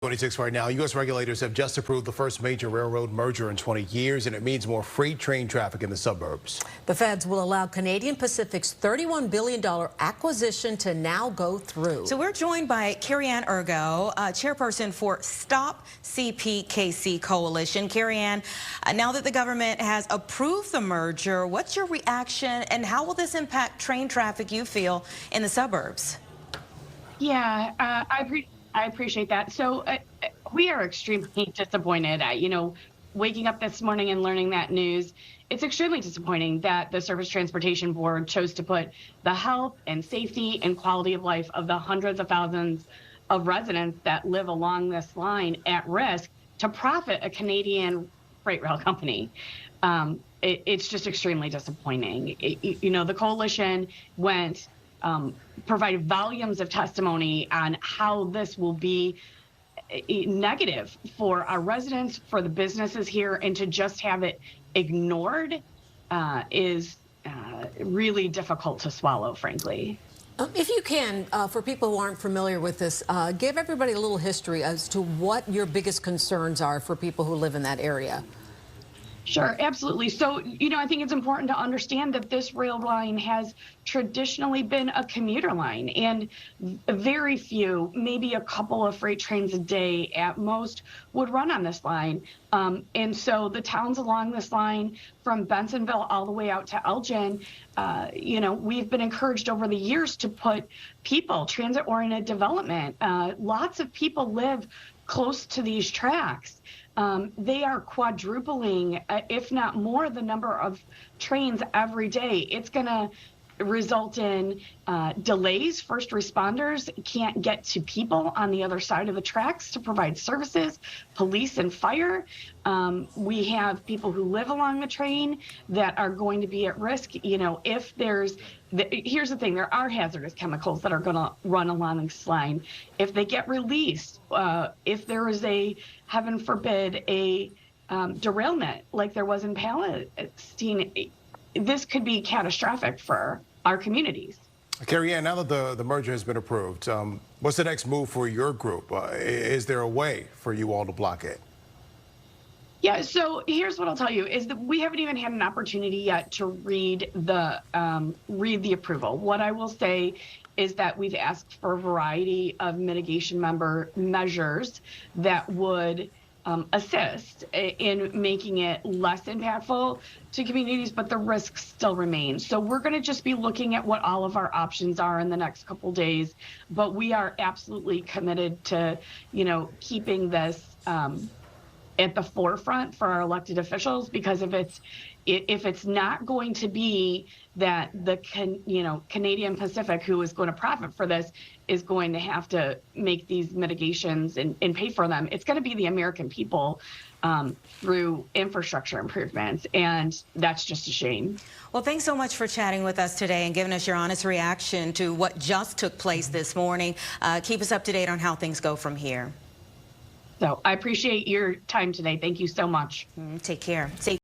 26 right now. U.S. regulators have just approved the first major railroad merger in 20 years, and it means more freight train traffic in the suburbs. The feds will allow Canadian Pacific's $31 billion acquisition to now go through. So we're joined by Carrie-Ann Urgo, chairperson for Stop CPKC Coalition. Carrie-Ann, now that the government has approved the merger, what's your reaction and how will this impact train traffic, you feel, in the suburbs? Yeah, I appreciate that. So we are extremely disappointed. Waking up this morning and learning that news, it's extremely disappointing that the Surface Transportation Board chose to put the health and safety and quality of life of the hundreds of thousands of residents that live along this line at risk to profit a Canadian freight rail company. It's just extremely disappointing. The coalition provided volumes of testimony on how this will be negative for our residents, for the businesses here, and to just have it ignored is really difficult to swallow, frankly. If you can, for people who aren't familiar with this, give everybody a little history as to what your biggest concerns are for people who live in that area. Sure, absolutely. So, I think it's important to understand that this rail line has traditionally been a commuter line, and very few, maybe a couple of freight trains a day at most, would run on this line. And so the towns along this line, from Bensenville all the way out to Elgin, we've been encouraged over the years to put transit-oriented development. Lots of people live close to these tracks. They are quadrupling, if not more, the number of trains every day. It's going to result in delays. First responders can't get to people on the other side of the tracks to provide services, police and fire. We have people who live along the train that are going to be at risk. If there's here's the thing, there are hazardous chemicals that are going to run along this line. If they get released, if there is heaven forbid, a derailment like there was in Palestine, this could be catastrophic for our communities. Carrie-Ann, now that the merger has been approved, what's the next move for your group? Is there a way for you all to block it? Yeah, so here's what I'll tell you is that we haven't even had an opportunity yet to read the approval. What I will say is that we've asked for a variety of mitigation measures that would assist in making it less impactful to communities, but the risks still remain. So we're going to just be looking at what all of our options are in the next couple days, but we are absolutely committed to, keeping this at the forefront for our elected officials, because if it's not going to be that the Canadian Pacific, who is going to profit for this, is going to have to make these mitigations and pay for them, it's going to be the American people through infrastructure improvements, and that's just a shame. Well, thanks so much for chatting with us today and giving us your honest reaction to what just took place this morning. Keep us up to date on how things go from here. So I appreciate your time today. Thank you so much. Take care.